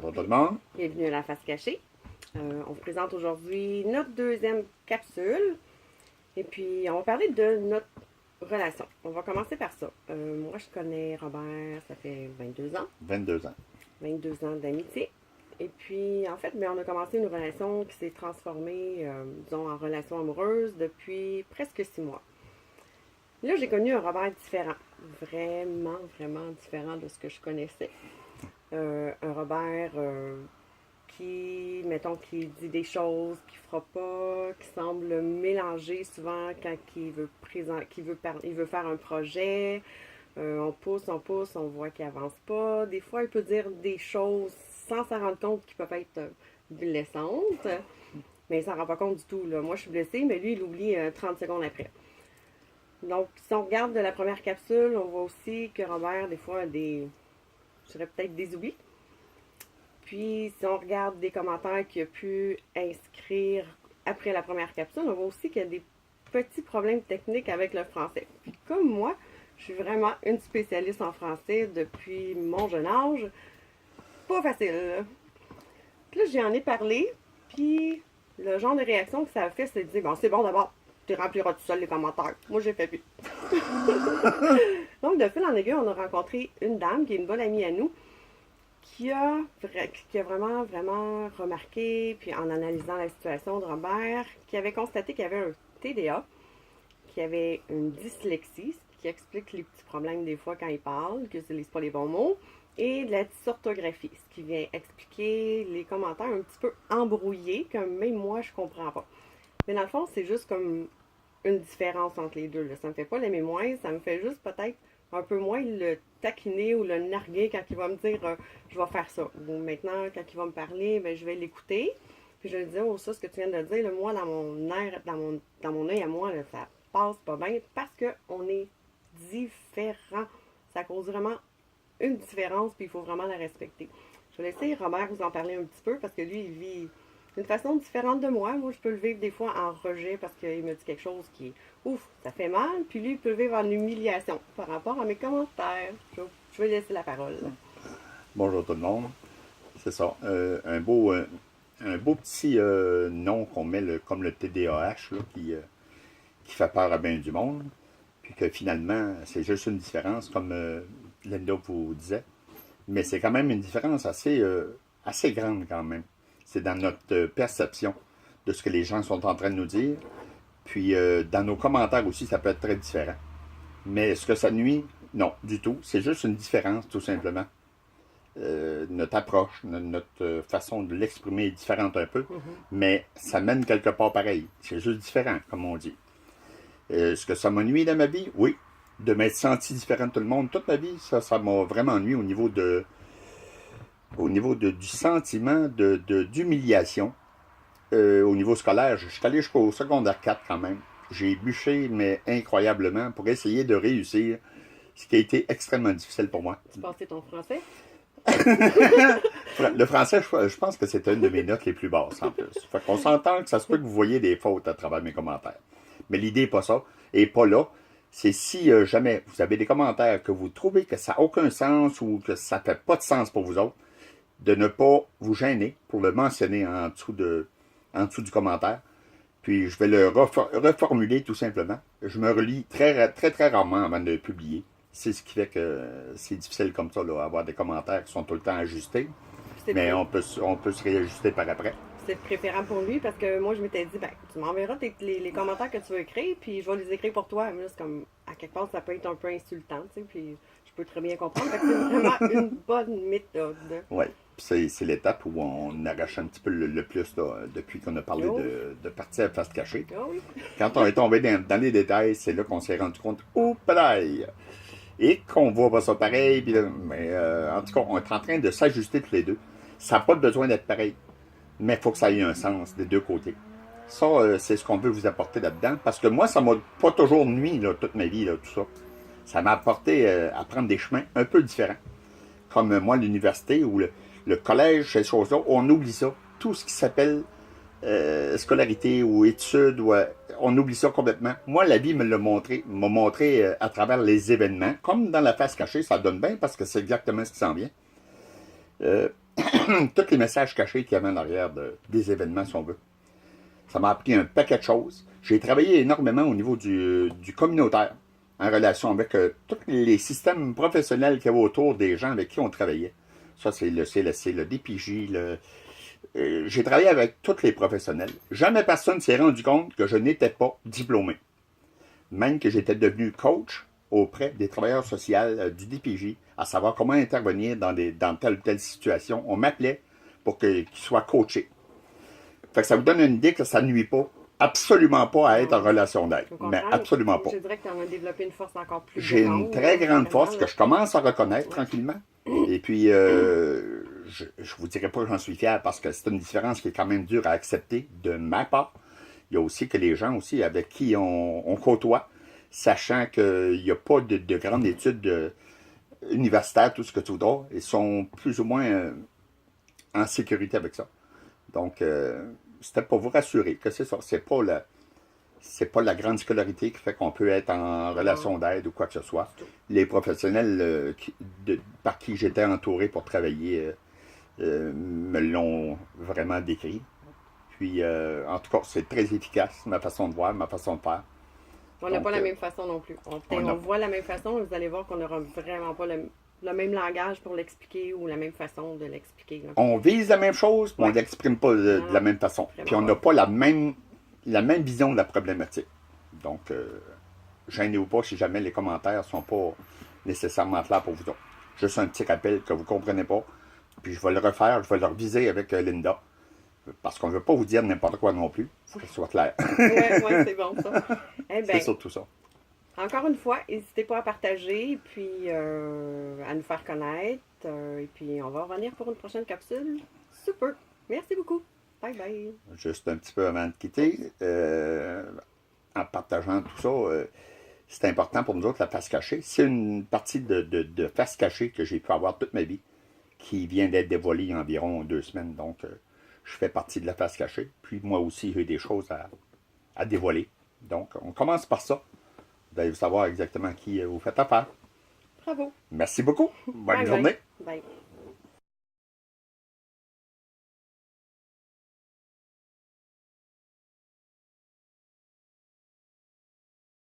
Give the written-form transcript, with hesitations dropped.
Bonjour tout le monde. Bienvenue à la face cachée. On vous présente aujourd'hui notre deuxième capsule. Et puis, on va parler de notre relation. On va commencer par ça. Moi, je connais Robert, ça fait 22 ans. 22 ans. 22 ans d'amitié. Et puis, en fait, on a commencé une relation qui s'est transformée, disons, en relation amoureuse depuis presque 6 mois. Là, j'ai connu un Robert différent. Vraiment, vraiment différent de ce que je connaissais. Un Robert qui, mettons, qui dit des choses qu'il fera pas, qui semble mélanger souvent quand il veut il veut faire un projet. On pousse, on voit qu'il avance pas. Des fois, il peut dire des choses sans s'en rendre compte qui peuvent être blessantes, mais il s'en rend pas compte du tout, là. Moi, je suis blessée, mais lui, il oublie 30 secondes après. Donc, si on regarde de la première capsule, on voit aussi que Robert, des fois, a je dirais peut-être des oublis. Puis, si on regarde des commentaires qu'il a pu inscrire après la première capsule, on voit aussi qu'il y a des petits problèmes techniques avec le français. Puis, comme moi, je suis vraiment une spécialiste en français depuis mon jeune âge. Pas facile. Puis là, j'en ai parlé, puis le genre de réaction que ça a fait, c'est de dire, bon, c'est bon d'abord, tu rempliras tout seul les commentaires. Moi, j'ai fait plus. Donc, de fil en aiguille, on a rencontré une dame qui est une bonne amie à nous, qui a vraiment, vraiment remarqué, puis en analysant la situation de Robert, qui avait constaté qu'il y avait un TDA, qu'il y avait une dyslexie, ce qui explique les petits problèmes des fois quand il parle, qu'il n'utilise pas les bons mots, et de la dysorthographie, ce qui vient expliquer les commentaires un petit peu embrouillés, que même moi, je comprends pas. Mais dans le fond, c'est juste comme une différence entre les deux, là. Ça me fait pas l'aimer moins, ça me fait juste peut-être un peu moins le taquiner ou le narguer quand il va me dire je vais faire ça. Ou maintenant, quand il va me parler, ben, je vais l'écouter. Puis je vais lui dire, oh, ça, ce que tu viens de dire, là, moi, dans mon air, dans mon œil à moi, là, ça passe pas bien parce qu'on est différents. Ça cause vraiment une différence, puis il faut vraiment la respecter. Je vais laisser Robert vous en parler un petit peu parce que lui, il vit d'une façon différente de moi. Moi, je peux le vivre des fois en rejet parce qu'il me dit quelque chose qui est ouf, ça fait mal. Puis lui, il peut le vivre en humiliation par rapport à mes commentaires. Je vais laisser la parole. Bonjour tout le monde. C'est ça. Un beau petit nom qu'on met comme le TDAH là, qui fait peur à bien du monde. Puis que finalement, c'est juste une différence, comme Linda vous disait. Mais c'est quand même une différence assez grande quand même. C'est dans notre perception de ce que les gens sont en train de nous dire. Puis dans nos commentaires aussi, ça peut être très différent. Mais est-ce que ça nuit? Non, du tout. C'est juste une différence, tout simplement. Notre approche, notre façon de l'exprimer est différente un peu, mais ça mène quelque part pareil. C'est juste différent, comme on dit. Est-ce que ça m'a nuit dans ma vie? Oui. De m'être senti différent de tout le monde toute ma vie, ça m'a vraiment nuit au niveau du sentiment d'humiliation. Au niveau scolaire, je suis allé jusqu'au secondaire 4 quand même. J'ai bûché, mais incroyablement, pour essayer de réussir, ce qui a été extrêmement difficile pour moi. Tu passais ton français? Le français, je pense que c'était une de mes notes les plus basses en plus. Fait qu'on s'entend que ça se peut que vous voyez des fautes à travers mes commentaires. Mais l'idée n'est pas ça, et pas là. C'est si jamais vous avez des commentaires que vous trouvez que ça n'a aucun sens ou que ça ne fait pas de sens pour vous autres, de ne pas vous gêner pour le mentionner en dessous du commentaire. Puis je vais le reformuler tout simplement. Je me relis très, très, très rarement avant de publier. C'est ce qui fait que c'est difficile comme ça, là, avoir des commentaires qui sont tout le temps ajustés. Mais on peut se réajuster par après. C'est préférable pour lui parce que moi, je m'étais dit, ben, tu m'enverras les commentaires que tu veux écrire, puis je vais les écrire pour toi. Mais là, c'est comme, à quelque part, ça peut être un peu insultant, tu sais, puis je peux très bien comprendre. Fait que c'est vraiment une bonne méthode. Oui, c'est l'étape où on arrache un petit peu le plus là, depuis qu'on a parlé de partir à face cachée. Oh oui. Quand on est tombé dans les détails, c'est là qu'on s'est rendu compte, oh, padaille! Et qu'on voit pas ça pareil. Puis là, mais en tout cas, on est en train de s'ajuster tous les deux. Ça n'a pas besoin d'être pareil. Mais il faut que ça ait un sens des deux côtés. Ça, c'est ce qu'on veut vous apporter là-dedans. Parce que moi, ça m'a pas toujours nuit, là, toute ma vie, là, tout ça. Ça m'a apporté à prendre des chemins un peu différents. Comme moi, l'université ou le collège, ces choses-là, on oublie ça. Tout ce qui s'appelle scolarité ou études, on oublie ça complètement. Moi, la vie m'a montré à travers les événements. Comme dans la face cachée, ça donne bien parce que c'est exactement ce qui s'en vient. tous les messages cachés qu'il y avait en arrière des événements, si on veut. Ça m'a appris un paquet de choses. J'ai travaillé énormément au niveau du communautaire, en relation avec tous les systèmes professionnels qu'il y avait autour des gens avec qui on travaillait. Ça, c'est le CLSC, le DPJ, j'ai travaillé avec tous les professionnels. Jamais personne ne s'est rendu compte que je n'étais pas diplômé. Même que j'étais devenu coach auprès des travailleurs sociaux du DPJ, à savoir comment intervenir dans telle ou telle situation. On m'appelait pour qu'ils soient coachés. Fait que ça vous donne une idée que ça ne nuit pas, absolument pas à être en relation d'aide. Mais absolument pas. Je dirais que tu as développé une force encore plus J'ai une très grande force que je commence à reconnaître tranquillement. Et puis, je vous dirais pas que j'en suis fier parce que c'est une différence qui est quand même dure à accepter de ma part. Il y a aussi que les gens aussi avec qui on côtoie, sachant qu'il n'y a pas de grandes études universitaires, tout ce que tu voudras, ils sont plus ou moins en sécurité avec ça. Donc, c'était pour vous rassurer que c'est ça. C'est pas la grande scolarité qui fait qu'on peut être en relation d'aide ou quoi que ce soit. Les professionnels par qui j'étais entouré pour travailler me l'ont vraiment décrit. Puis, en tout cas, c'est très efficace, ma façon de voir, ma façon de faire. On n'a pas la même façon non plus. On voit la même façon, vous allez voir qu'on n'aura vraiment pas le même langage pour l'expliquer ou la même façon de l'expliquer. On vise la même chose, mais on ne l'exprime pas de la même façon. Puis on n'a pas la même vision de la problématique. Donc, gênez-vous pas si jamais les commentaires ne sont pas nécessairement clairs pour vous autres. Juste un petit rappel que vous ne comprenez pas. Puis je vais le refaire, je vais le reviser avec Linda. Parce qu'on ne veut pas vous dire n'importe quoi non plus. Il faut que ce soit clair. Oui, c'est bon ça. Eh ben, c'est surtout ça. Encore une fois, n'hésitez pas à partager, puis à nous faire connaître. Et puis on va revenir pour une prochaine capsule. Super. Merci beaucoup. Bye bye. Juste un petit peu avant de quitter, en partageant tout ça, c'est important pour nous autres la face cachée. C'est une partie de face cachée que j'ai pu avoir toute ma vie, qui vient d'être dévoilée il y a environ 2 semaines. Donc, je fais partie de la face cachée. Puis moi aussi, j'ai des choses à dévoiler. Donc, on commence par ça. Vous allez savoir exactement qui vous faites affaire. Bravo. Merci beaucoup. Bonne journée.